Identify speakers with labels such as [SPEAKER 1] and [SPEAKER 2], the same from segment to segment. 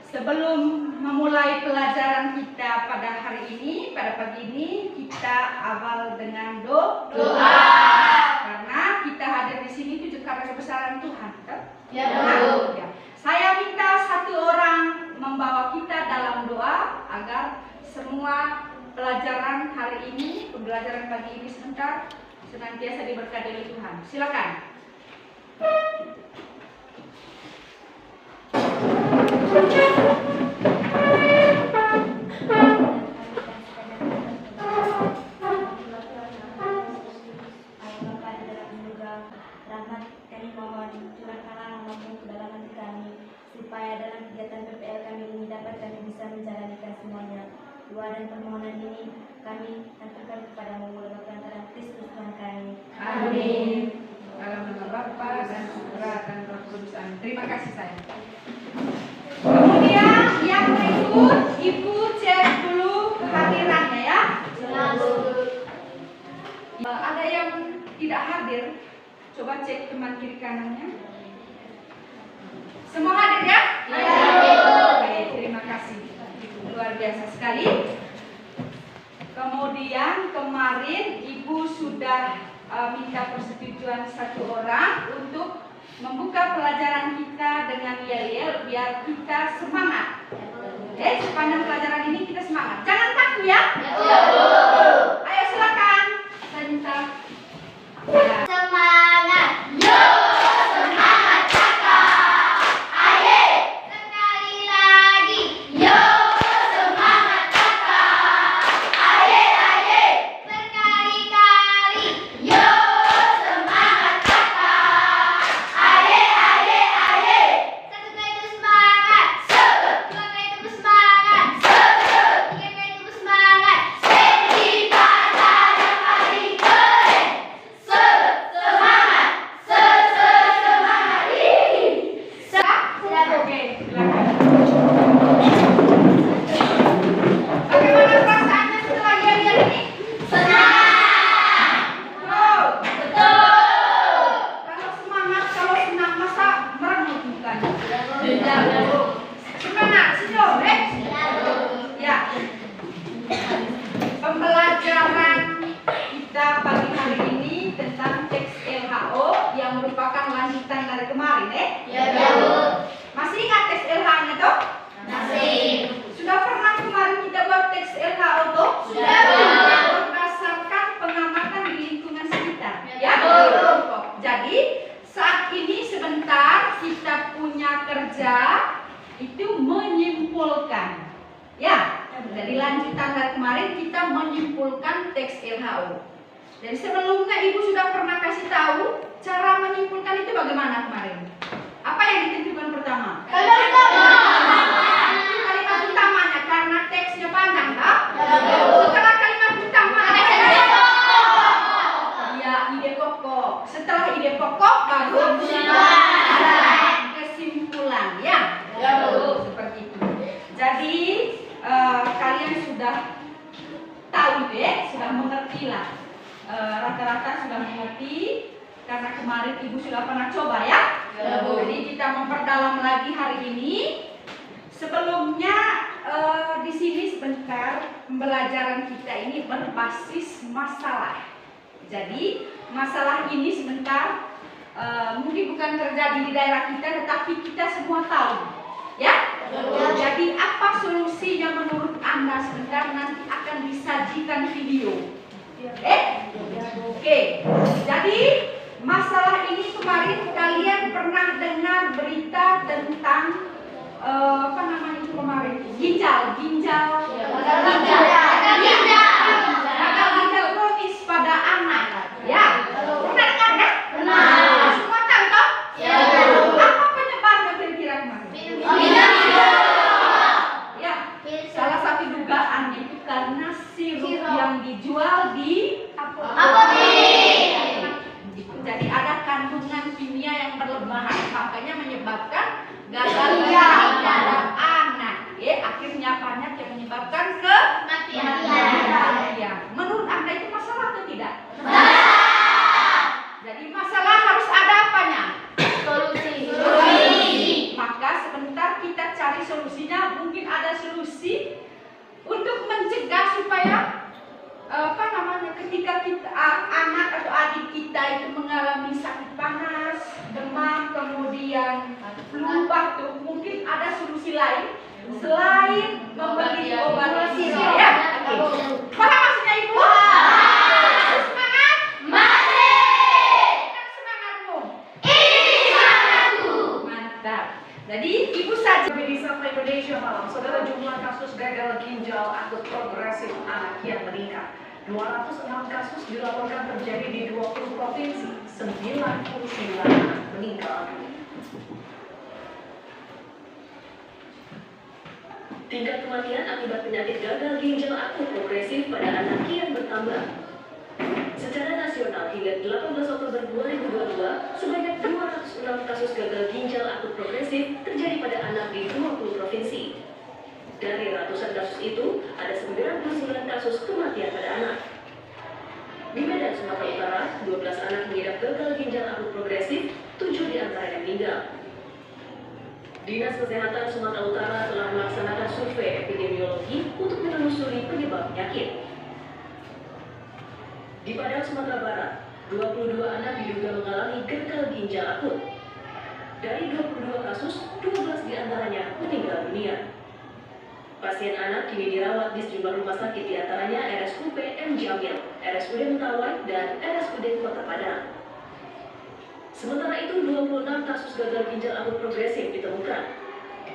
[SPEAKER 1] Sebelum memulai pelajaran kita pada hari ini, pada pagi ini, kita awal dengan doa. Karena kita hadir di sini itu karena kebesaran Tuhan, betul?
[SPEAKER 2] Ya,
[SPEAKER 1] Ya. Saya minta satu orang membawa kita dalam doa agar semua pelajaran hari ini, pembelajaran pagi ini sebentar, senantiasa diberkati oleh Tuhan. Silakan.
[SPEAKER 2] Rahmat kami mohon curahkanlah rahmat-Mu ke dalam hati kami, supaya dalam kegiatan PPL kami ini dapat kami bisa menjalanikan semuanya. Doa dan permohonan ini kami aturkan kepada-Mu melalui perantaraan Kristus Tuhan kami.
[SPEAKER 1] Amin. Dalam nama Bapa dan Putra dan Roh Kudus. Amin. Terima kasih sayang. Kemudian yang berikut, Ibu cek dulu kehadirannya ya. Ada yang tidak hadir, coba cek teman kiri kanannya. Semua hadir ya? Baik, terima kasih. Luar biasa sekali. Kemudian kemarin Ibu sudah minta persetujuan satu orang untuk membuka pelajaran kita dengan yel-yel biar kita semangat. Sepanjang pelajaran ini kita semangat. Jangan takut ya. Ayo silakan. Saya minta. Ya.
[SPEAKER 2] Semangat! Yo! Semangat kakak! Aye! Sekali lagi! Yo! Semangat kakak! Aye! Aye! Berkali-kali! Yo! Semangat kakak! Aye! Aye! Aye! Satu kali itu semangat! Dua kali itu bersemangat! Tiga kali itu bersemangat! Kita yang paling keren! Semangat! Semangat ini!
[SPEAKER 1] Oke, silakan. Bagaimana perasaannya setelah yel-yel ini?
[SPEAKER 2] Senang!
[SPEAKER 1] Betul. Kalau semangat, kalau senang, masa merenung mukanya? Semangat, senyum, Ya. Pembelajaran kita pagi hari ini tentang teks LHO yang merupakan lanjutan dari kemarin, Masih ingat teks LH-nya toh?
[SPEAKER 2] Masih.
[SPEAKER 1] Sudah pernah kemarin kita buat teks LHO toh?
[SPEAKER 2] Sudah.
[SPEAKER 1] Berdasarkan pengamatan di lingkungan sekitar.
[SPEAKER 2] Ya.
[SPEAKER 1] Jadi saat ini sebentar kita punya kerja itu menyimpulkan. Ya. Jadi lanjutan dari kemarin kita menyimpulkan teks LHO. Dan sebelumnya Ibu sudah pernah kasih tahu cara menyimpulkan itu bagaimana kemarin? Apa yang ditentukan pertama? Kalimat utamanya karena teksnya panjang, tak? Setelah kalimat utama ya ide pokok. Setelah ide pokok baru ada kesimpulan, ya? Seperti itu. Jadi kalian sudah tahu sudah mengerti lah. Rata-rata sudah mengerti karena kemarin Ibu sudah pernah coba ya. Jadi kita memperdalam lagi hari ini. Sebelumnya di sini sebentar pembelajaran kita ini berbasis masalah. Jadi masalah ini sebentar mungkin bukan terjadi di daerah kita, tetapi kita semua tahu, ya. Jadi apa solusinya menurut Anda sebentar nanti akan disajikan video. Oke. Jadi masalah ini kemarin kalian pernah dengar berita tentang apa namanya itu kemarin? Gagal ginjal kronis pada anak. Ya. Pernah dengar kan?
[SPEAKER 2] Pernah.
[SPEAKER 1] Semua tahu toh?
[SPEAKER 2] Ya.
[SPEAKER 1] Apa penyebabnya kira-kira kemarin? Ya. Salah satu dugaan itu karena sirup yang dijual di
[SPEAKER 2] Apotek.
[SPEAKER 1] Jadi ada kandungan kimia yang berlebihan, makanya menyebabkan gagal ginjal pada anak. Akhirnya banyak solusinya? Mungkin ada solusi untuk mencegah supaya ketika kita anak atau adik kita itu mengalami sakit panas, demam, kemudian flu, batuk, mungkin ada solusi lain selain membeli obat ini ya. Oke. Paham maksudnya Ibu? Semangat? Masih. Semangatmu? Ini semangatku. Mantap. Jadi Ibu saja
[SPEAKER 3] Di Sapa Indonesia Malam, saudara, jumlah kasus gagal ginjal akut progresif anak yang meningkat. 206 kasus dilaporkan terjadi di 20 provinsi, 99 anak meninggal. Tingkat kematian akibat penyakit gagal ginjal akut progresif pada anak kian bertambah. Secara nasional hingga 18 Oktober 2022, sebanyak 206 kasus gagal ginjal akut progresif terjadi pada anak di 20 provinsi. Dari ratusan kasus itu, ada 99 kasus kematian pada anak. Di Medan, Sumatera Utara, 12 anak mengidap gagal ginjal akut progresif, 7 diantaranya meninggal. Dinas Kesehatan Sumatera Utara telah melaksanakan survei epidemiologi untuk menelusuri penyebab penyakit. Di Padang, Sumatera Barat, 22 anak diduga mengalami gagal ginjal akut. Dari 22 kasus, 12 diantaranya meninggal dunia. Pasien anak kini dirawat di sejumlah rumah sakit, diantaranya RSUP M. Jamil, RSUD Mentawai, dan RSUD Kota Padang. Sementara itu, 26 kasus gagal ginjal akut progresif ditemukan.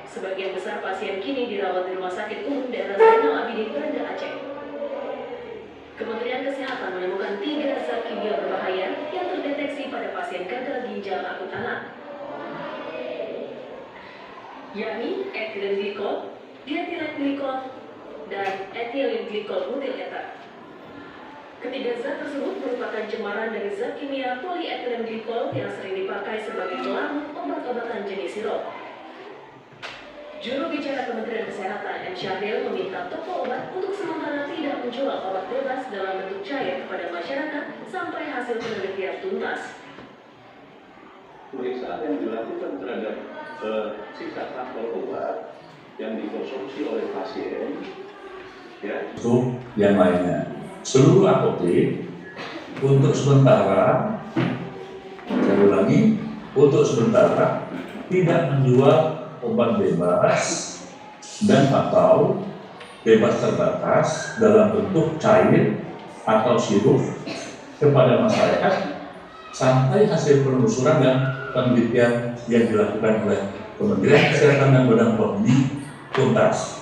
[SPEAKER 3] Sebagian besar pasien kini dirawat di Rumah Sakit Umum Daerah Zainal Abidin, Banda Aceh. Kementerian Kesehatan menemukan 3 zat kimia berbahaya yang terdeteksi pada pasien gagal ginjal akut anak, yakni etilen glikol, dietilen glikol, dan etilen glikol butil eter. Ketiga zat tersebut merupakan cemaran dari zat kimia polyethylene glikol yang sering dipakai sebagai pelarut obat-obatan jenis sirup. Juru bicara Kementerian Kesehatan M. Syahril meminta toko obat untuk sementara tidak menjual obat bebas dalam bentuk cair kepada masyarakat sampai hasil penelitian tuntas.
[SPEAKER 4] Pemeriksaan yang dilakukan terhadap sisa sampel obat yang dikonsumsi oleh pasien, ya,
[SPEAKER 5] untuk yang lainnya. Seluruh apotek untuk sementara, saya ulangi, untuk sementara tidak menjual obat bebas dan atau bebas terbatas dalam bentuk cair atau sirup kepada masyarakat sampai hasil penelusuran dan penelitian yang dilakukan oleh Kementerian Kesehatan dan Badan POM ini tuntas.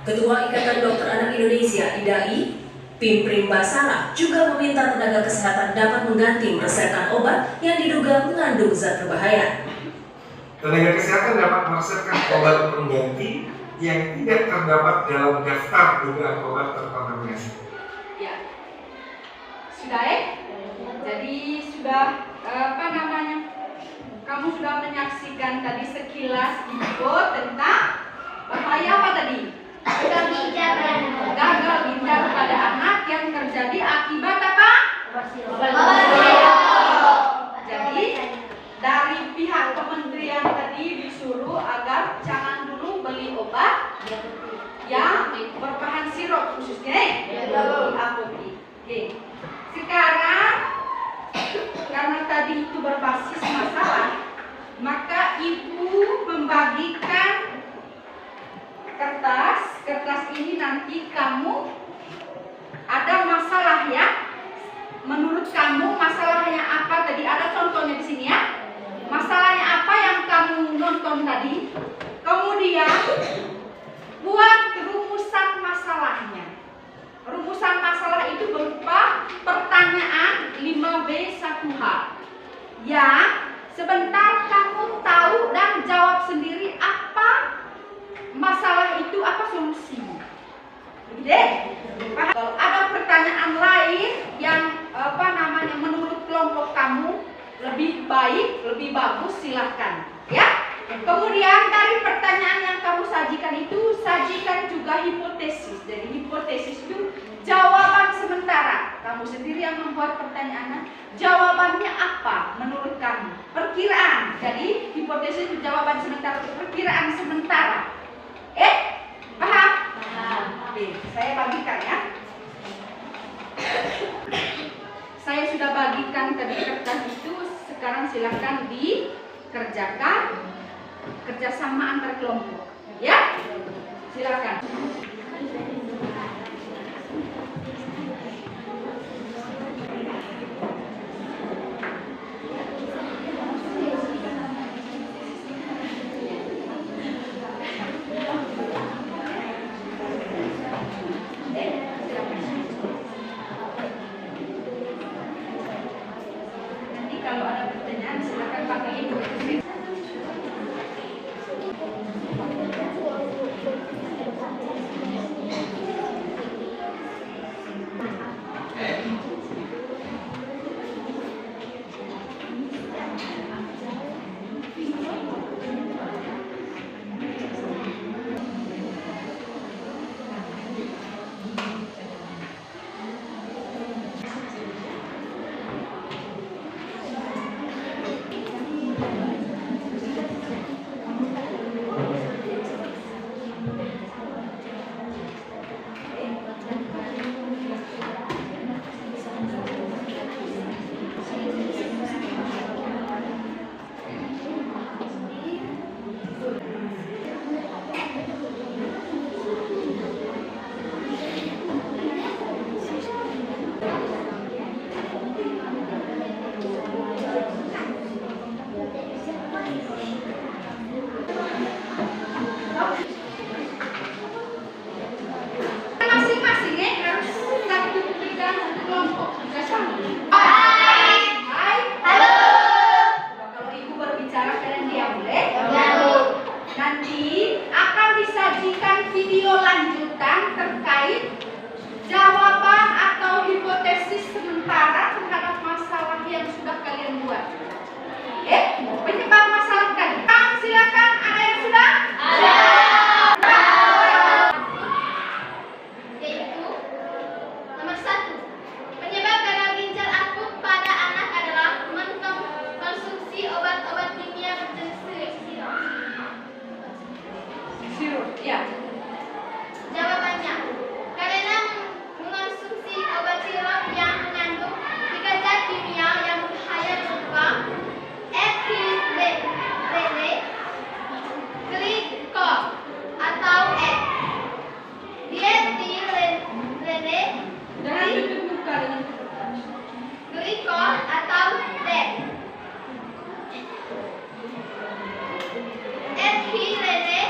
[SPEAKER 3] Ketua Ikatan Dokter Anak Indonesia (IDAI), Pimprim Basara, juga meminta tenaga kesehatan dapat mengganti meresepkan obat yang diduga mengandung zat berbahaya.
[SPEAKER 6] Tenaga kesehatan dapat meresepkan obat pengganti yang tidak terdapat dalam daftar dugaan obat terkontaminasi.
[SPEAKER 1] Ya, sudah Jadi sudah kamu sudah menyaksikan tadi sekilas info tentang bahaya apa tadi? Gagal ginjal pada anak yang terjadi akibat apa? Jadi dari pihak kementerian tadi disuruh agar jangan dulu beli obat yang berbahan sirup khususnya di apotek. Oke. Sekarang karena tadi itu berbasis masalah, maka ibu membagikan kertas ini. Nanti kamu ada masalah ya. Menurut kamu masalahnya apa tadi? Ada contohnya di sini ya. Masalahnya apa yang kamu nonton tadi? Kemudian buat rumusan masalahnya. Rumusan masalah itu berupa pertanyaan 5B1H yang sebentar kamu tahu dan jawab sendiri apa masalah itu, apa solusinya. Oke? Kalau ada pertanyaan lain yang menurut kelompok kamu lebih baik, lebih bagus, silahkan ya. Kemudian dari pertanyaan yang kamu sajikan itu, sajikan juga hipotesis. Jadi hipotesis itu jawaban sementara. Kamu sendiri yang membuat pertanyaannya, jawabannya apa menurut kamu? Perkiraan. Jadi hipotesis itu jawaban sementara, perkiraan sementara. silakan dikerjakan kerjasama antar kelompok. Ya, silakan. Nanti kalau ada pertanyaan silakan panggil Ibu. Masing-masing harus satu bidang kelompok bersama. Hai. Halo. Kalau ibu berbicara kalian diam boleh? Nanti akan disajikan video lanjutan terkait jawaban atau hipotesis sementara terhadap masalah yang sudah kalian buat. Penyebab masalah kalian. Silakan, ada yang sudah? Ada.
[SPEAKER 2] Yaitu nomor 1, penyebab gagal ginjal akut pada anak adalah mengkonsumsi obat-obat kimia berjenis
[SPEAKER 1] Sirup, ya.
[SPEAKER 2] Jawabannya, karena mengonsumsi obat sirup yang mengandung 3 zat kimia yang berbahaya berupa ethylene glikol atau E, dietilene
[SPEAKER 1] Jangan tutup muka dengan
[SPEAKER 2] glikol atau D, ethylene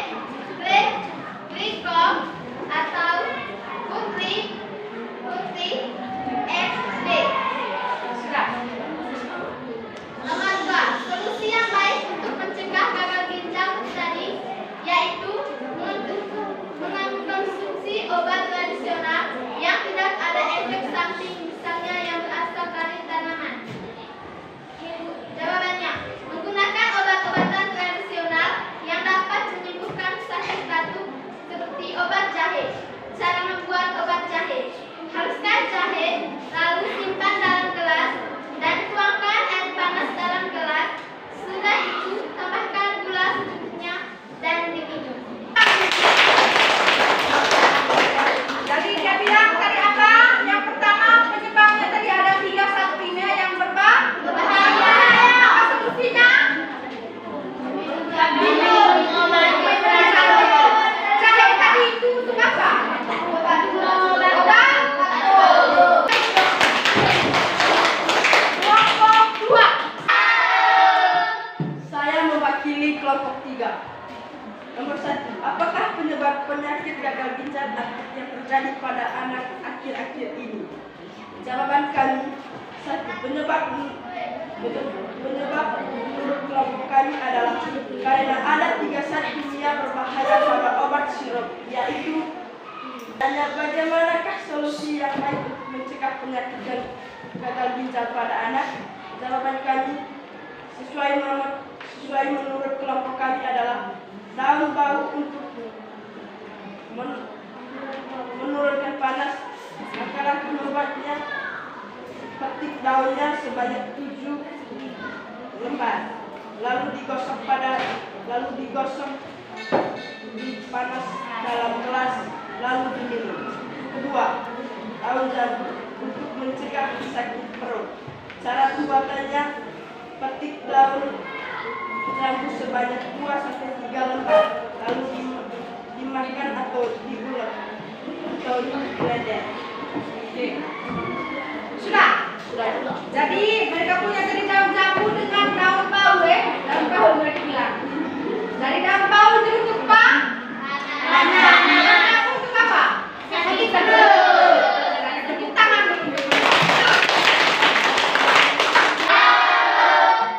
[SPEAKER 2] glikol atau putri XD.
[SPEAKER 1] sudah.
[SPEAKER 2] Nomor 2, solusi yang baik untuk mencegah gagal ginjal terjadi yaitu mengkonsumsi obat tradisional yang tidak ada efek samping, misalnya yang berasal dari tanaman. Jawabannya, menggunakan obat-obatan tradisional yang dapat menyembuhkan sakit batuk seperti obat jahe. Cara membuat obat jahe: haluskan jahe, lalu simpan dalam gelas dan tuangkan air panas dalam gelas. Setelah itu, tambahkan gula secukupnya dan diminum.
[SPEAKER 1] Jadi dia bilang tadi apa? Yang pertama penyebabnya tadi ada 3 zat kimia yang berbahaya. Apa solusinya? Jahe tadi itu untuk apa? Obat. Kelompok 2. Saya mewakili kelompok 3. Nomor 1, apakah penyebab penyakit gagal ginjal akut yang terjadi pada anak akhir-akhir ini? Jawaban kami, 1, penyebab menurut kelompok kami adalah karena ada 3 zat kimia berbahaya pada obat sirup, yaitu hanya bagaimanakah solusi yang baik untuk mencegah penyakit gagal ginjal pada anak? Jawaban kami sesuai menurut kelompok kami adalah daun bau untuk menurunkan panas. Maka langkah membuatnya, petik daunnya sebanyak 7 lembar, lalu digosok di panas dalam gelas, lalu diminum. Kedua, daun jambu untuk mencegah sakit perut. Cara pembuatannya,
[SPEAKER 2] petik daun jambu sebanyak 2-3 lembar, lalu dimakan atau diulek atau digeledah.
[SPEAKER 1] Oke. Sudah? Sudah. Jadi mereka punya dari daun jambu dengan daun bau daun bau mereka bilang. Dari daun bau itu untuk apa? Daun jambu untuk apa? Sakit perut. Tepuk tangan dulu.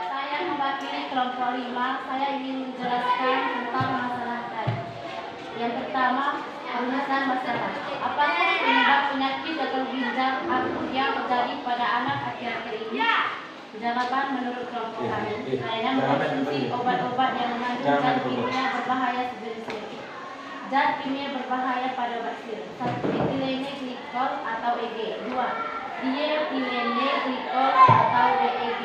[SPEAKER 2] Saya mewakili kelompok 5. Saya ingin menjelaskan tentang masalah tadi. Yang pertama, perubahan masalah. Apakah penyebab penyakit gagal ginjal akut yang terjadi pada anak akhir-akhir ini? Jawaban menurut kelompok kami, karena mengonsumsi obat-obat yang mengandung zat kimia berbahaya sejenis zat kimia berbahaya pada bakteri. 1. Etilene glikol atau EG. 2. Dietilene glikol atau DEG.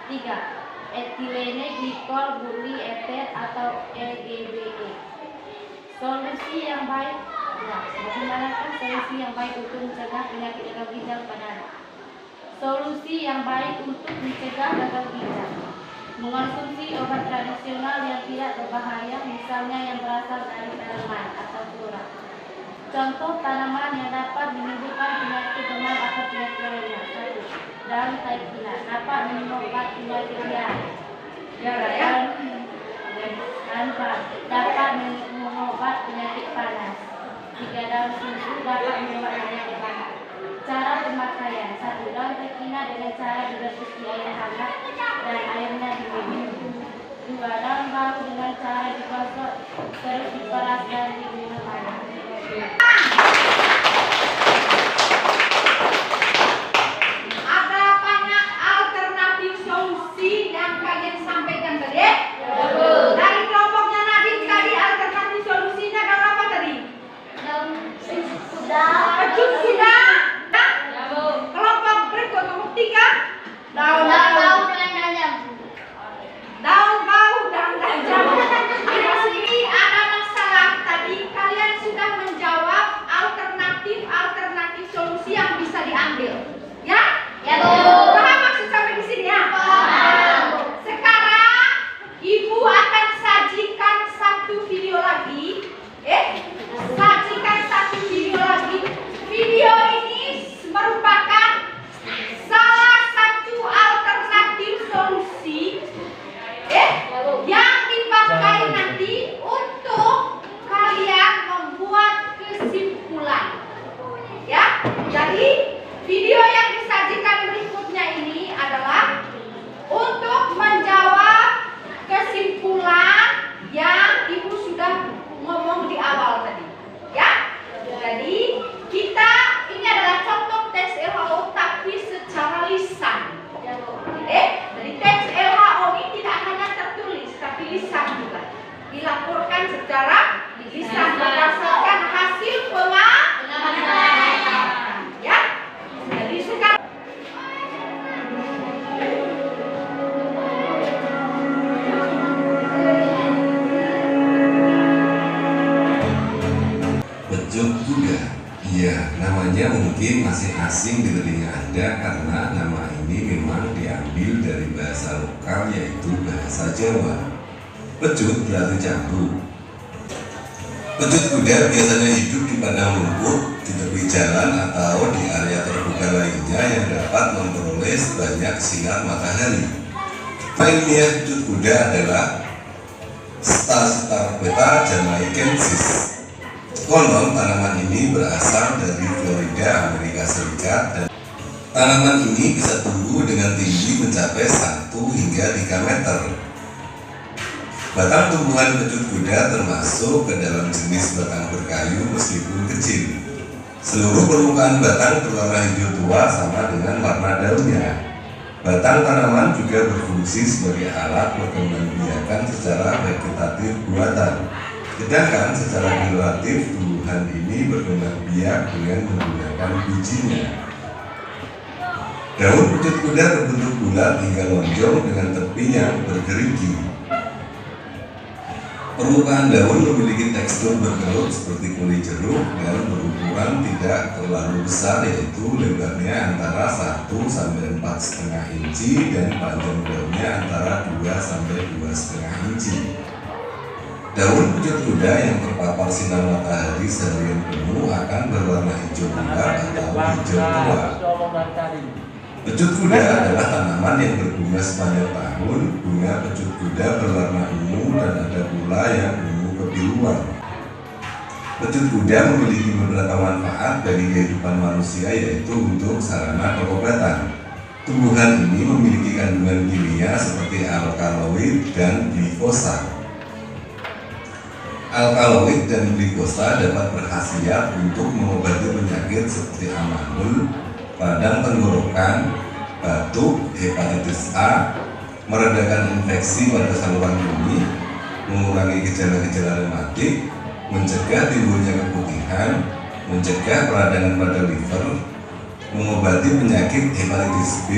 [SPEAKER 2] 3. Etilene glikol burli eter atau EGBE. Solusi yang baik. Bagaimanakah solusi yang baik untuk mencegah penyakit gagal ginjal pada anak? Solusi yang baik untuk mencegah gagal ginjal: mengonsumsi obat tradisional yang tidak berbahaya, misalnya yang berasal dari tanaman atau flora. Contoh tanaman yang dapat menimbulkan penyakit demam atau penyakit lainnya. 1. Daun taikina dapat mengobati penyakit dapat mengobat penyakit panas. 3. Daun susu dapat mengobat penyakit panas. Cara pemakaian: 1. Daun taikina dengan cara direbus di air hangat dan airnya diminum. 2. Daun bau dengan cara digosok terus diperas dan diminum air.
[SPEAKER 1] Ada banyak alternatif solusi yang kalian sampaikan tadi. Dari kelompoknya Nadine tadi alternatif solusinya daun apa tadi?
[SPEAKER 2] Daun sudah.
[SPEAKER 1] Pecut sudah. Kelompok berikut kelompok 3 daun bau dan jambu. Daun bau dan jambu. Di sini ada masalah tadi kalian sudah menjawab alternatif solusi yang bisa diambil. Ya? Ya, Bu. Paham maksud sampai di sini ya? Paham. Sekarang Ibu akan sajikan satu video lagi. Sajikan satu video lagi. Video ini merupakan salah satu alternatif solusi yang dipakai nanti untuk kalian membuat kesimpulan. Ya, jadi video yang disajikan berikutnya ini adalah untuk menjawab kesimpulan yang Ibu sudah ngomong di awal tadi. Ya, jadi ini adalah contoh tes LHO tapi secara lisan. Jadi tes LHO ini tidak hanya tertulis tapi lisan juga. Dilaporkan secara lisan berdasarkan hasil pengamatan. Ya. Jadi sekarang
[SPEAKER 7] Pecut kuda. Iya, namanya mungkin masih asing di telinga Anda karena nama ini memang diambil dari bahasa lokal yaitu bahasa Jawa. Pecut berarti jambu. Pecut kuda biasanya hidup di padang rumput, di tepi jalan atau di area terbuka lainnya yang dapat memperoleh banyak sinar matahari. Ilmiah pecut kuda adalah Stachypeta jamaicensis. Konon tanaman ini berasal dari Florida, Amerika Serikat dan tanaman ini bisa tumbuh dengan tinggi mencapai 1 hingga 3 meter. Batang tumbuhan pecut kuda termasuk ke dalam jenis batang berkayu meskipun kecil. Seluruh permukaan batang berwarna hijau tua sama dengan warna daunnya. Batang tanaman juga berfungsi sebagai alat perkembangbiakan secara vegetatif buatan. Sedangkan secara generatif tumbuhan ini berkembang biak dengan menggunakan bijinya. Daun pecut kuda berbentuk bulat hingga lonjong dengan tepi yang bergerigi. Permukaan daun memiliki tekstur berkerut seperti kulit jeruk dan berukuran tidak terlalu besar, yaitu lebarnya antara 1 sampai 4,5 inci dan panjang daunnya antara 2 sampai 2,5 inci. Daun pecut kuda yang terpapar sinar matahari seharian penuh akan berwarna hijau gelap atau hijau tua. Pecut kuda adalah tanaman yang berbunga sepanjang tahun. Bunga pecut kuda berwarna ungu dan ada pula yang ungu kebiruan. Pecut kuda memiliki beberapa manfaat bagi kehidupan manusia, yaitu untuk sarana pengobatan. Tumbuhan ini memiliki kandungan kimia seperti alkaloid dan glikosa. Alkaloid dan glikosa dapat berkhasiat untuk mengobati penyakit seperti amandul, radang tenggorokan, batuk, hepatitis A, meredakan infeksi pada saluran kemih, mengurangi gejala-gejala rematik, mencegah timbulnya keputihan, mencegah peradangan pada liver, mengobati penyakit hepatitis B,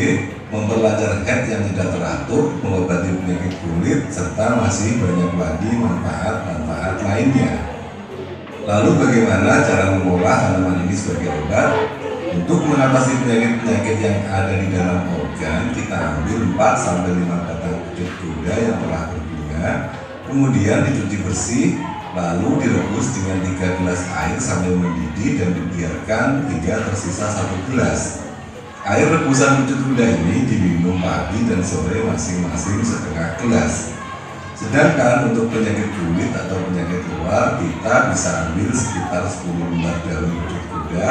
[SPEAKER 7] memperlancar head yang tidak teratur, mengobati penyakit kulit, serta masih banyak lagi manfaat-manfaat lainnya. Lalu bagaimana cara mengolah tanaman ini sebagai obat? Untuk mengatasi penyakit-penyakit yang ada di dalam organ, kita ambil 4-5 batang pecut kuda yang telah berbunga, kemudian dicuci bersih, lalu direbus dengan 3 gelas air sambil mendidih dan dibiarkan hingga tersisa 1 gelas. Air rebusan pecut kuda ini diminum pagi dan sore masing-masing setengah gelas. Sedangkan untuk penyakit kulit atau penyakit luar, kita bisa ambil sekitar 10 lembar daun pecut kuda,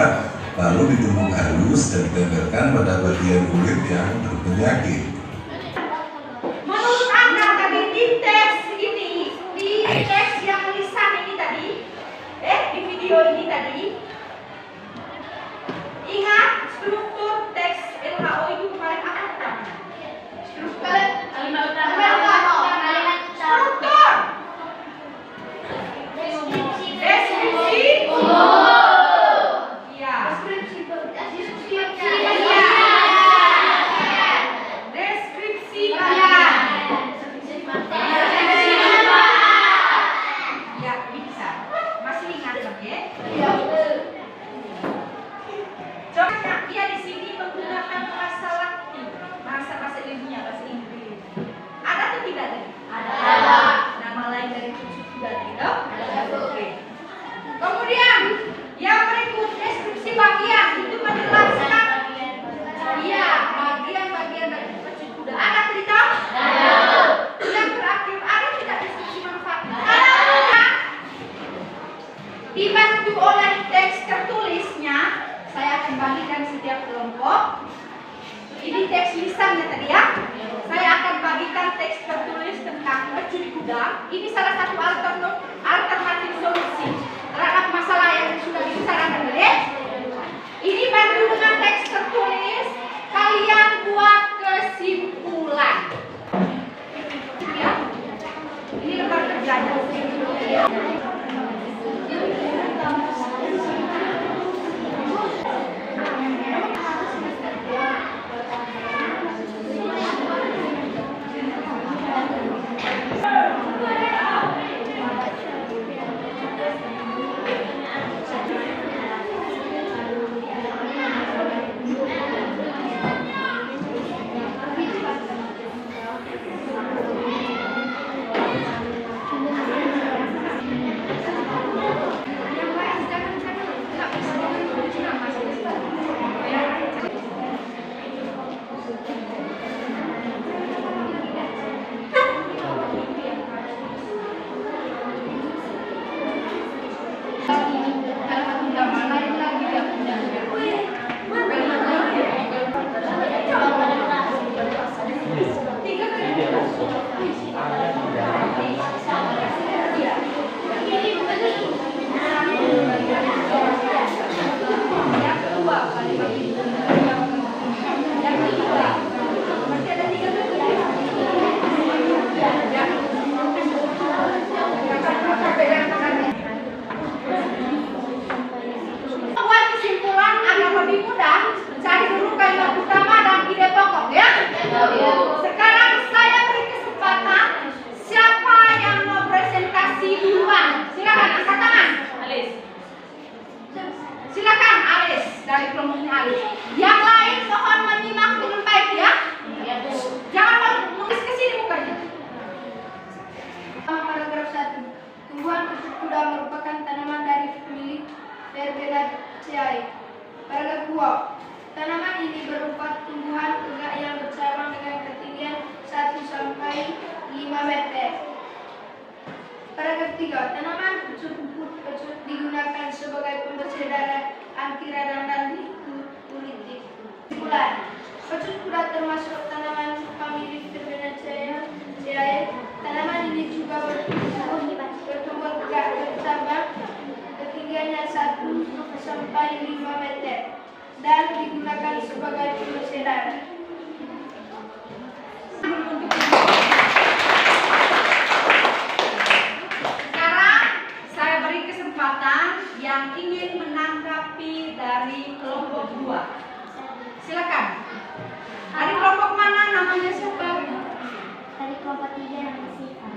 [SPEAKER 7] lalu ditumbuk halus dan ditempelkan pada bagian kulit yang berpenyakit.
[SPEAKER 1] Menurut Anda tadi di teks ini, di teks yang lisan ini tadi, di video ini tadi, ingat struktur teks LHO itu kemarin apa? Struktur kalimat utama. Struktur. Deskripsi. Ya. Deskripsi. Ya, bisa. Masih ingat lagi? Ya. Coba dia di sini menggunakan bahasa Latin, bahasa ilmiah, bahasa Inggris. Ada atau tidak tadi? Ada. Nama lain dari pecut kuda tidak? Ada. Oke. Kemudian yang berikut deskripsi bagian itu menjelaskan bagian dari pecut kuda. Ada atau tidak? Ada. Yang terakhir ada tidak deskripsi manfaatnya? Ada. Dibantu oleh teks tertulisnya. Saya akan bagikan setiap kelompok. Ini teks lisannya tadi ya. Saya akan bagikan teks tertulis tentang pecut kuda. Ini salah satu alternatif solusi terhadap masalah yang sudah dibicarakan tadi. Ini bantu dengan teks tertulis. Kalian buat kesimpulan. Ya. Ini lembar kerjanya.
[SPEAKER 2] kuda merupakan tanaman dari famili Verbelaceae. Paragraf 2. Tanaman ini berupa tumbuhan tegak yang bercabang dengan ketinggian 1 sampai 5 meter. Paragraf 3. Tanaman pucuk digunakan sebagai pembersih darah, anti radang dan diuretik. Kesimpulan, pucuk kuda termasuk tanaman famili Verbelaceae. Tanaman ini juga bertumbuh tegak bercabang, ketinggiannya 1 sampai 5 meter dan digunakan sebagai pembersih darah.
[SPEAKER 1] Sekarang saya beri kesempatan yang ingin menanggapi dari kelompok 2. Silakan. Dari kelompok mana, namanya siapa?
[SPEAKER 2] Dari kelompok 3 yang Siva.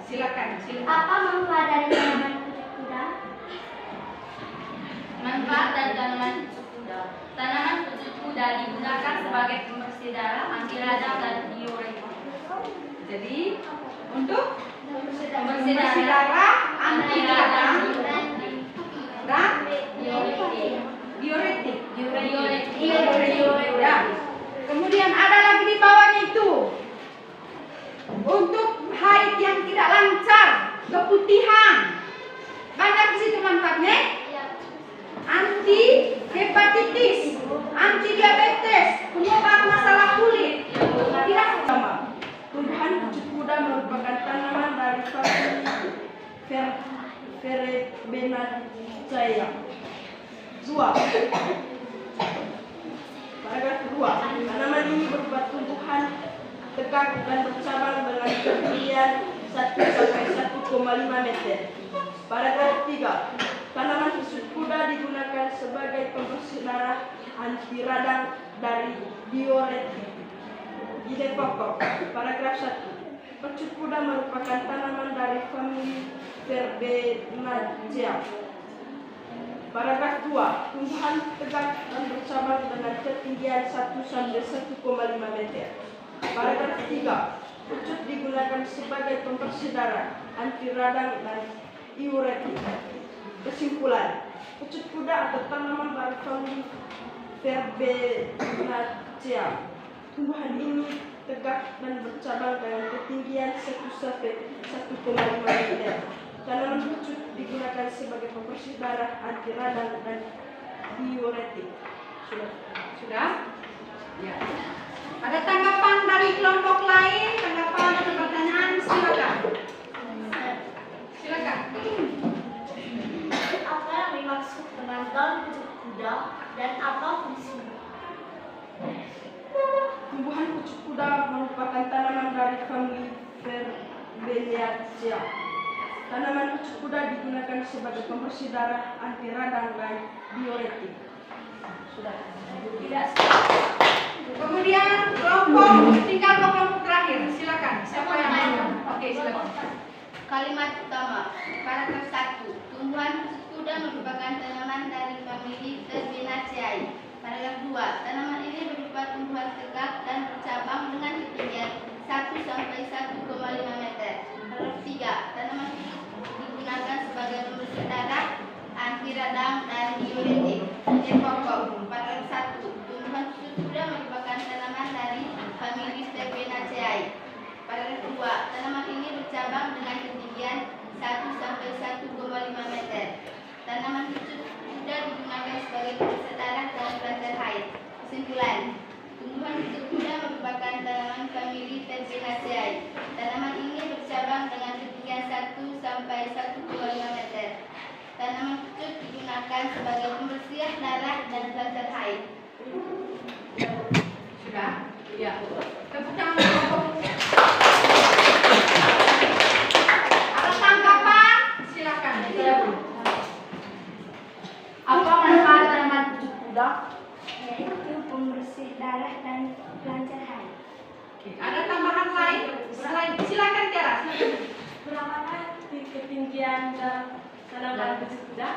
[SPEAKER 1] Silakan.
[SPEAKER 2] Apa manfaat dari tanaman pucuk kuda?
[SPEAKER 8] Manfaat dari tanaman pucuk kuda. Tanaman pucuk kuda digunakan sebagai pembersih darah, anti radang dan diuretik.
[SPEAKER 1] Jadi untuk
[SPEAKER 8] Pembersih
[SPEAKER 1] darah, anti radang dan
[SPEAKER 8] diuretik.
[SPEAKER 1] diuretik. Ya. Kemudian ada lagi di bawahnya itu. Untuk haid yang tidak lancar, keputihan. Banyak di situ manfaatnya. Anti hepatitis, anti diabetes, pengobat masalah kulit. Tidak sama. Tumbuhan pucuk kuda merupakan tanaman dari famili Verbelaceae. 2. Paragraf 2. Tanaman ini berupa tumbuhan tegak dan bercabang dengan ketinggian 1 sampai 1,5 meter. Paragraf 3. Tanaman pucuk kuda digunakan sebagai pembersih darah, anti radang dari diuretik. Ide pokok. Paragraf 1. Pucuk kuda merupakan tanaman dari famili Verbelaceae. Paragraf 2. Tumbuhan tegak dan bercabang dengan ketinggian 1 sampai 1,5 meter. Paragraf 3. Pucuk digunakan sebagai pembersih darah, anti radang dan diuretik. Kesimpulan, pucuk kuda atau tanaman dari famili Verbelaceae. Tumbuhan ini tegak dan bercabang dengan ketinggian 1 sampai 1,5 meter. Tanaman pucuk digunakan sebagai pembersih darah, anti radang dan diuretik. Sudah? Ya. Ada tanggapan dari kelompok lain? Tanggapan atau pertanyaan? Silakan. Silakan.
[SPEAKER 2] Apa yang dimaksud dengan daun pucuk kuda dan apa fungsinya?
[SPEAKER 1] Tumbuhan pucuk kuda merupakan tanaman dari famili Verbelaceae. Tanaman pucuk kuda digunakan sebagai pembersih darah, anti radang dan diuretik. Sudah. Tidak. Kemudian tinggal kelompok terakhir. Silakan. Siapa yang mau? Oke, silakan.
[SPEAKER 8] Kalimat utama. Paragraf 1. Tumbuhan pucuk kuda merupakan tanaman dari famili Verbelaceae. Paragraf 2. Tanaman ini berupa tumbuhan tegak dan bercabang dengan ketinggian 1 sampai 1,5 meter. Paragraf 3. Tanaman pucuk digunakan sebagai pembersih darah, anti radang dan diuretik. Ide pokok. Paragraf 1. Tumbuhan pucuk kuda merupakan tanaman dari famili Verbelaceae. Paragraf 2. Tanaman ini bercabang dengan ketinggian 1 sampai 1,5 meter. Tanaman pucuk kuda digunakan sebagai pembersih darah dan pelancar haid. Kesimpulan, tumbuhan pucuk kuda merupakan tanaman famili Verbelaceae. Tanaman ini bercabang dengan ketinggian 1 sampai 1,5 meter. Tanaman pucuk digunakan sebagai pembersih darah dan pelancar haid.
[SPEAKER 1] Sudah? Ya. Tepuk tangan kelompok. Ada tanggapan? Silakan. Apa manfaat tanaman pucuk kuda?
[SPEAKER 2] Yaitu pembersih darah dan pelancar haid.
[SPEAKER 1] Oke. Ada tambahan lain? Selain silakan Tiara.
[SPEAKER 2] Berapa ketinggian tanaman pucuk kuda?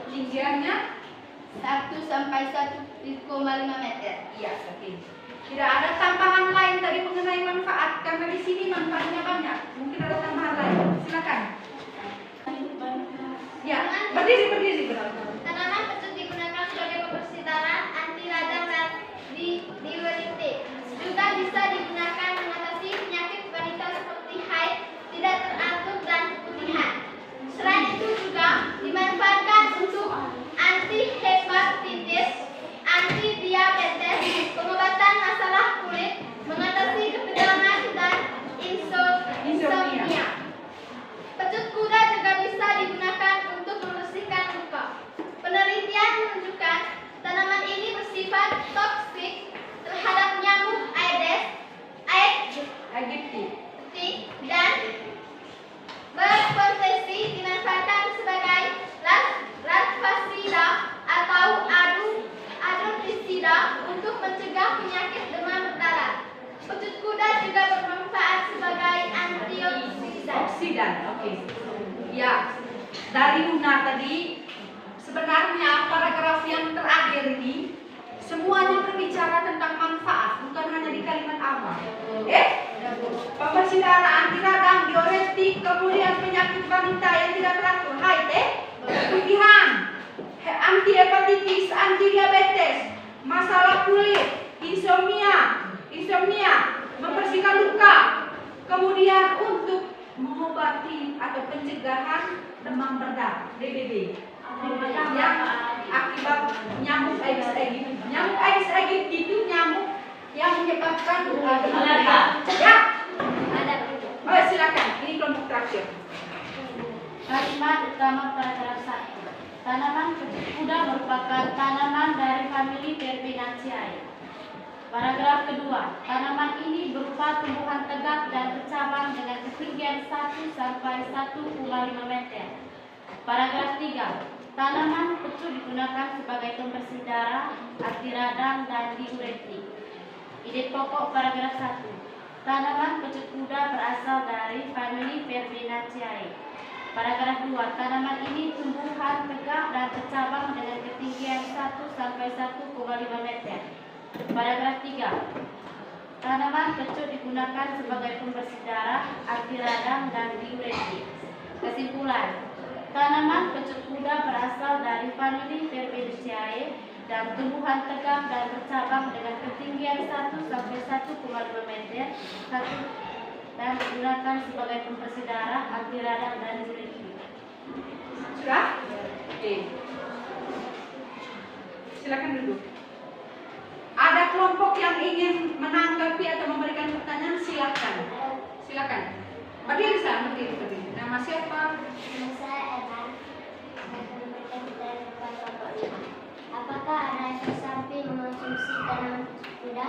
[SPEAKER 1] Tinggiannya
[SPEAKER 8] 1 sampai 1,5 meter.
[SPEAKER 1] iya, oke. Tidak ada tambahan lain tadi mengenai manfaat karena di sini manfaatnya banyak. Mungkin ada tambahan lain. Silakan. Berdiri benar.
[SPEAKER 8] Tanaman pecut digunakan sebagai pembersih tanah, anti radang dan diuretik. Juga bisa digunakan mengatasi penyakit wanita seperti haid, tidak teratur dan keputihan. Selain itu juga dimanfaatkan untuk anti hepatitis, anti diabetes, pengobatan masalah kulit, mengatasi ketegangan dan insomnia. Pecut kuda juga bisa digunakan untuk membersihkan luka. Penelitian menunjukkan tanaman ini bersifat toksik terhadap nyamuk Aedes aegypti dan berpotensi dimanfaatkan sebagai larvasida atau adultisida untuk mencegah penyakit demam berdarah. Pecut kuda juga bermanfaat sebagai antioksidan.
[SPEAKER 1] Oke. Ya, dari Luna tadi sebenarnya paragraf yang terakhir ini semuanya berbicara tentang manfaat, bukan hanya di kalimat awal. Pembersih darah, anti radang, diuretik, kemudian penyakit wanita yang tidak teratur, haid, keputihan, anti hepatitis, anti diabetes, masalah kulit, insomnia, membersihkan luka, kemudian untuk mengobati atau pencegahan demam berdarah (DBD) yang akibat nyamuk Aedes aegypti. Nyamuk Aedes aegypti itu nyamuk yang menyebabkan demam berdarah. Ya, oh, silakan. Ini kelompok terakhir.
[SPEAKER 2] Kalimat utama paragraf 1. Tanaman pecut kuda merupakan tanaman dari famili Verbinaceae. Paragraf kedua, tanaman ini berupa tumbuhan tegak dan bercabang dengan ketinggian 1 sampai 1,5 meter. Paragraf 3, tanaman pecut digunakan sebagai pembersih darah, anti radang, dan diuretik. Ide pokok paragraf 1, tanaman pecut kuda berasal dari famili Verbinaceae. Paragraf 2, tanaman ini tumbuhan tegak dan bercabang dengan ketinggian 1 sampai 1,5 meter. Paragraf 3, tanaman pecut digunakan sebagai pembersih darah, anti radang, dan diuretik. Kesimpulan, tanaman pecut kuda berasal dari famili Verbinaceae dan tumbuhan tegak dan bercabang dengan ketinggian 1 sampai 1,5 meter dan digunakan sebagai pembersih darah, anti radang, dan diuretik.
[SPEAKER 1] Sudah? Oke. Silakan duduk. Ada kelompok yang ingin menanggapi atau memberikan pertanyaan, silakan. Silakan. Berdiri sana, berdiri. Nama siapa?
[SPEAKER 2] Nama saya Evan. Saya akan memberikan pertanyaan tentang kelompok 5. Apakah ada efek samping mengonsumsi tanaman pecut kuda?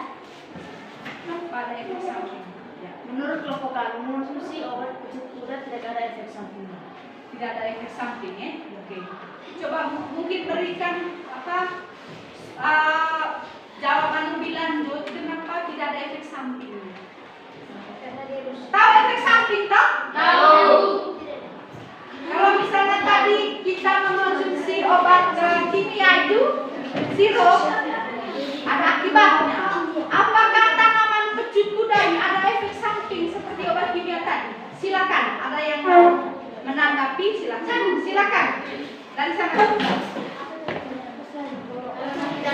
[SPEAKER 1] Kenapa ada efek samping? Ya.
[SPEAKER 2] Menurut kelompok kami, mengonsumsi obat pecut kuda tidak ada efek sampingnya.
[SPEAKER 1] Tidak ada efek samping, ya? Oke. Coba mungkin berikan jawaban lebih lanjut, kenapa tidak ada efek samping?
[SPEAKER 2] Karena dia rusak.
[SPEAKER 1] Tahu efek samping, toh?
[SPEAKER 8] Tahu.
[SPEAKER 1] Kalau misalnya tadi kita mengonsumsi obat kimia itu, sirup, ada akibatnya. Apakah tanaman pecut kuda ini ada efek samping seperti obat kimia tadi? Silakan, ada yang mau menanggapi, silakan. Dari sana.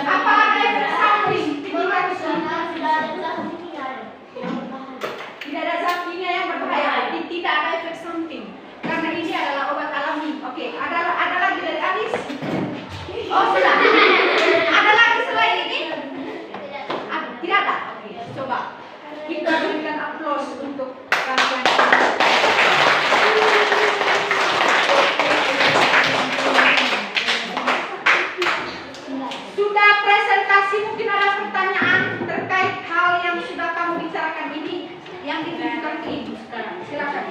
[SPEAKER 1] Apa ada efek samping? Tidak ada zat kimia yang berbahaya. Tidak ada efek samping. Karena ini adalah obat alami. Oke, ada lagi dari Aris? Oh, sudah. Ada lagi selain ini? Tidak ada. Oke, coba kita berikan aplaus untuk kalian. Sudah presentasi, mungkin ada pertanyaan terkait hal yang sudah kamu bicarakan ini yang ditunjukkan ke ibu sekarang. Silakan.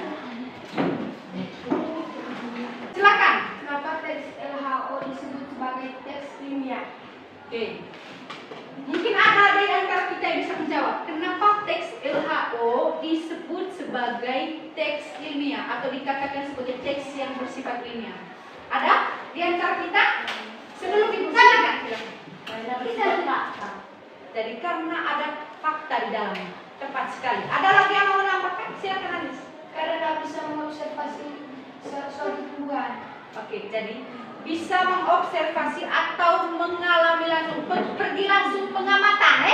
[SPEAKER 8] Kenapa teks LHO disebut sebagai teks ilmiah?
[SPEAKER 1] Oke. Mungkin ada dari antara kita yang bisa menjawab. Kenapa teks LHO disebut sebagai teks ilmiah atau dikatakan sebagai teks yang bersifat ilmiah? Ada di antara kita? Sebelum ibu silakan. Jadi karena ada fakta di dalamnya. Tepat sekali. Ada lagi yang mau menambahkan? Silakan Anis.
[SPEAKER 8] Karena bisa mengobservasi suatu tumbuhan.
[SPEAKER 1] Oke. Oke, jadi bisa mengobservasi atau mengalami langsung, pergi langsung pengamatan,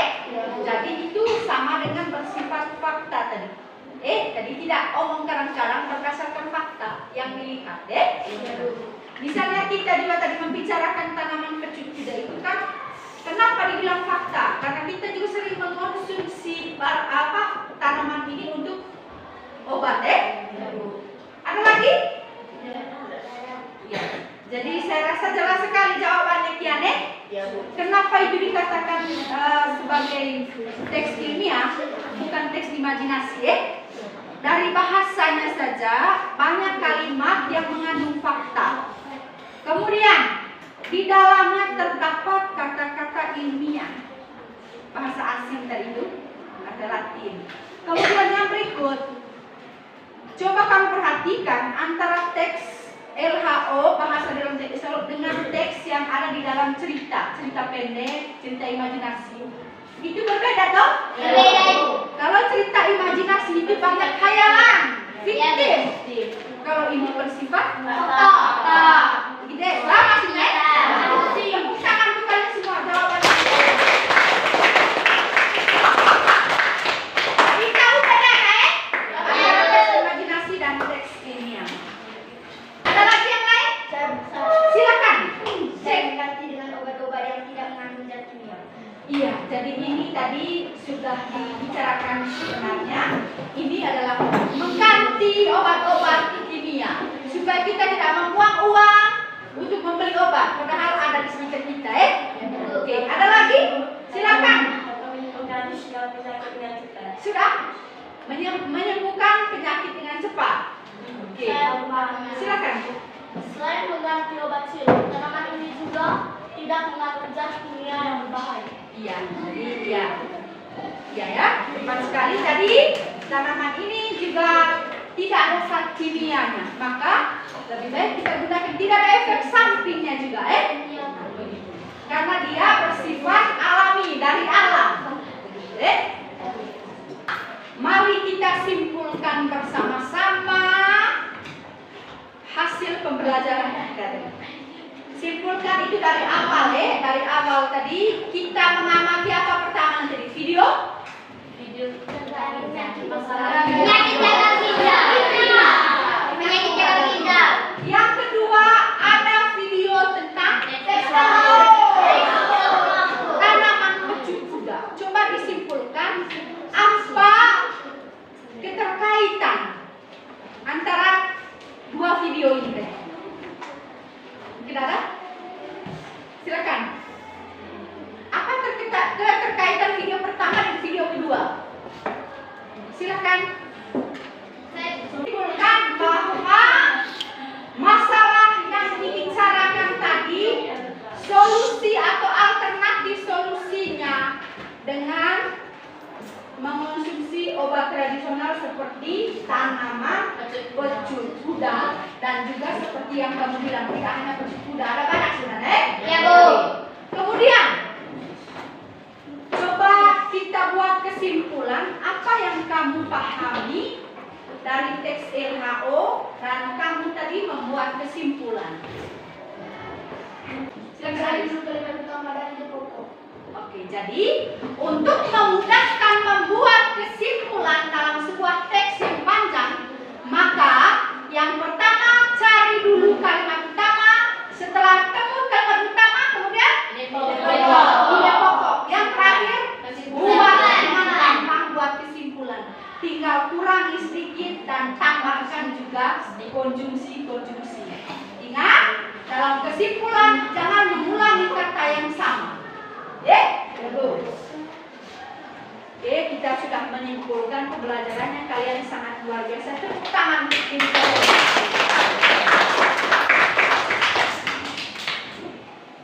[SPEAKER 1] Jadi itu sama dengan bersifat fakta tadi. Tadi tidak omong karang-karang berdasarkan fakta yang dilihat, Misalnya kita juga tadi membicarakan tanaman kecut kuda itu kan, kenapa dibilang fakta? Karena kita juga sering mengkonsumsi tanaman ini untuk obat, Ada lagi? Ya. Jadi saya rasa jelas sekali jawabannya Kian, Kenapa itu dikatakan sebagai teks ilmiah, bukan teks imajinasi, Dari bahasanya saja banyak kalimat yang mengandung fakta. Kemudian di dalamnya terdapat kata-kata ilmiah, bahasa asing tadi itu ada Latin. Kemudian yang berikut, coba kamu perhatikan antara teks LHO, bahasa dalam teks dengan teks yang ada di dalam cerita pendek, cerita imajinasi. Itu berbeda toh?
[SPEAKER 8] Berbeda.
[SPEAKER 1] Kalau cerita imajinasi itu banyak khayalan, fiktif. Kalau ini bersifat fakta. Gitu, lama sih, Tepuk tangan untuk kalian semua jawabannya. Kita udah ada, teks imajinasi dan teks ilmiah. Ada lagi yang lain? Silakan.
[SPEAKER 2] Saya mengganti dengan obat-obat yang tidak mengandung zat kimia.
[SPEAKER 1] Iya, jadi ini tadi sudah dibicarakan sebenarnya. Ini adalah mengganti obat-obat kimia supaya kita tidak membuang uang untuk membeli obat, padahal ada di sekitar kita, Oke, ada lagi? Silakan.
[SPEAKER 2] Mengganti segala penyakit dengan cepat.
[SPEAKER 1] Sudah menyembuhkan penyakit dengan cepat. Oke, silakan.
[SPEAKER 8] Selain mengganti obat sirup, tanaman ini juga tidak mengandung zat kimia yang berbahaya.
[SPEAKER 1] Iya, jadi iya ya, tepat sekali. Jadi tanaman ini juga tidak ada zat kimianya, maka lebih baik kita gunakan. Tidak ada efek sampingnya juga, karena dia bersifat alami dari alam. Mari kita simpulkan bersama-sama hasil pembelajaran kita. Simpulkan itu dari awal, dari awal tadi kita mengamati apa pertama tadi? Video
[SPEAKER 8] Penyakit gagal ginjal.
[SPEAKER 1] Yang kedua ada video tentang tanaman kecut kuda. Coba disimpulkan apa keterkaitan antara dua video ini. Mungkin ada? Silakan. Apa keterkaitan video pertama dan video kedua? Silakan. Simpulkan bahwa masalah yang dibicarakan tadi, solusi atau alternatif solusinya dengan mengonsumsi obat tradisional seperti tanaman kecut kuda dan juga seperti yang kamu bilang tidak hanya kecut kuda, ada banyak sebenarnya.
[SPEAKER 8] Ya, Bu.
[SPEAKER 1] Kemudian coba kita buat kesimpulan apa yang kamu pahami dari teks LHO dan kamu tadi membuat kesimpulan. Silakan. Oke, jadi untuk memudahkan membuat kesimpulan dalam sebuah teks yang panjang, maka yang pertama cari dulu kalimat utama, setelah temu kalimat utama kemudian ide pokok. Yang terakhir buat dengan gampang buat kesimpulan. Tinggal kurangi sedikit dan tambahkan juga konjungsi. Ingat, dalam kesimpulan jangan mengulangi kata yang sama. Oke, kita sudah menyimpulkan pembelajarannya. Kalian sangat luar biasa. Tepuk tangan untuk ini.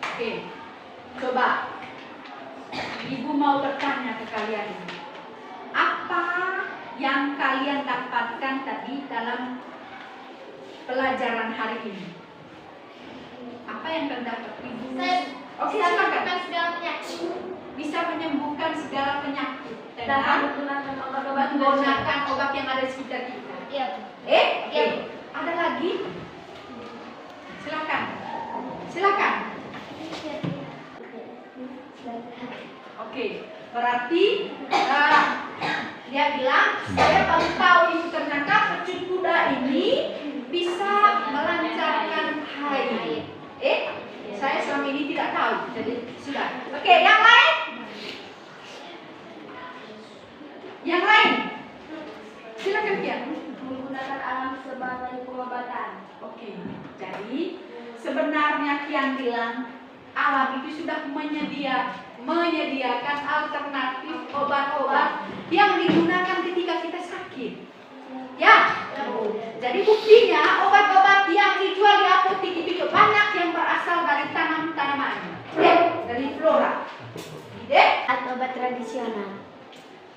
[SPEAKER 1] Oke, coba Ibu mau bertanya ke kalian, apa yang kalian dapatkan tadi dalam pelajaran hari ini? Apa yang kalian dapat, Ibu? Oke, silakan. Bisa menyembuhkan segala penyakit dengan menggunakan obat yang ada di sekitar kita.
[SPEAKER 8] Iya.
[SPEAKER 1] Ada lagi? Silakan. Oke, berarti dia bilang saya baru tahu itu ternyata pecut kuda ini bisa melancarkan haid. Saya selama ini tidak tahu. Jadi sudah. Oke, yang lain? Yang lain? Silakan Kian.
[SPEAKER 2] Menggunakan alam sebagai pengobatan.
[SPEAKER 1] Oke, jadi sebenarnya Kian bilang alam itu sudah menyediakan alternatif obat-obat yang digunakan ketika kita sakit. Ya, jadi buktinya obat-obat yang dijual di apotek itu banyak yang berasal dari tanaman-tanaman, dari flora.
[SPEAKER 2] Atau obat tradisional.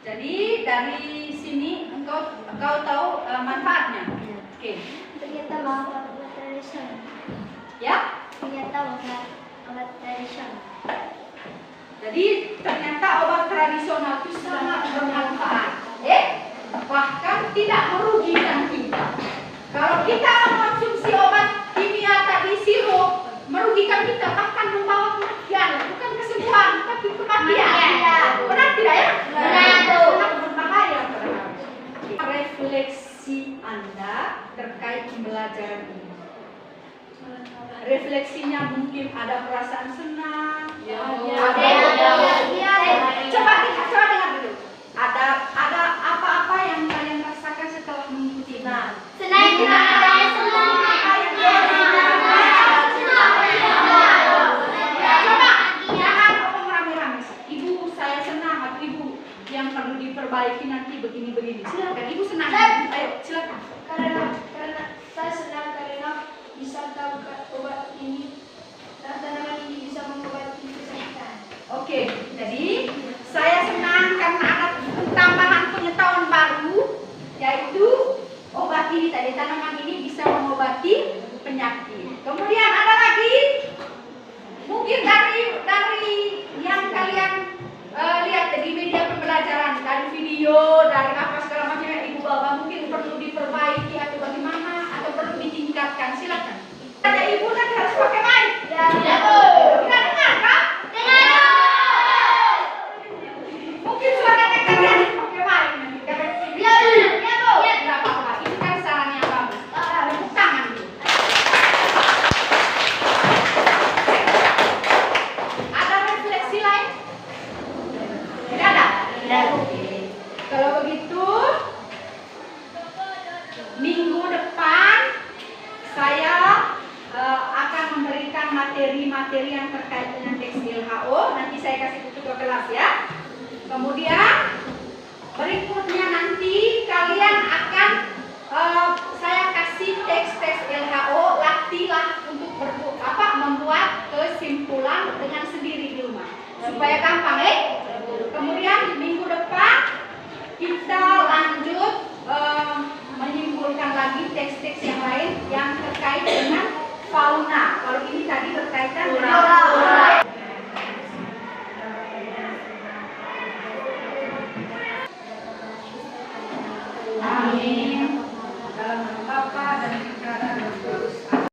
[SPEAKER 1] Jadi dari sini engkau tahu manfaatnya. Oke.
[SPEAKER 2] Ternyata obat tradisional.
[SPEAKER 1] Ya?
[SPEAKER 2] Ternyata obat tradisional.
[SPEAKER 1] Jadi ternyata obat tradisional itu sangat bermanfaat. Bahkan tidak merugikan kita. Kalau kita mengonsumsi obat kimia tadi sirup, merugikan kita, bahkan membawa kematian, bukan kesembuhan tapi kematian. Benar tidak ya? Benar. Sangat berbahaya terhadap refleksi Anda terkait pembelajaran ini. Refleksinya mungkin ada perasaan senang. Coba dengar dulu. Ada apa-apa yang kalian rasakan setelah mengikuti?
[SPEAKER 8] Senang.
[SPEAKER 1] Coba jangan ngomong rame-rame. Ibu saya senang atau ibu yang perlu diperbaiki nanti begini. Silakan ibu senang. Ayo silakan.
[SPEAKER 2] Karena saya senang karena bisa tahu obat ini dan tanaman ini bisa mengobati kesakitan.
[SPEAKER 1] Oke, jadi saya senang karena ada tambahan pengetahuan baru, yaitu obat ini tadi, tanaman ini bisa mengobati penyakit. Kemudian ada lagi, mungkin dari yang kalian lihat di media pembelajaran, dari video, dari apa segala macam yang ibu bawa, mungkin perlu diperbaiki atau bagaimana, atau perlu ditingkatkan. Silakan. Tanya ibu nanti harus pakai mic. Ya, Bu. Tidak dengar, kan? Mungkin suaranya kalian pakai mic nanti. Ya, Bu. Tidak apa-apa. Itu kan saran yang bagus. Tepuk tangan dulu. Ada refleksi lain? Tidak ada? Oke. Kalau begitu, minggu depan saya akan memberikan materi-materi yang terkait dengan tekstil HO. Nanti saya kasih ke ketua kelas ya. Kemudian berikutnya nanti kalian akan saya kasih teks LHO, latihlah untuk membuat kesimpulan dengan sendiri di rumah supaya gampang Kemudian minggu depan kita lanjut menyimpulkan lagi teks-teks yang lain yang terkait dengan fauna. Kalau ini tadi berkaitan dengan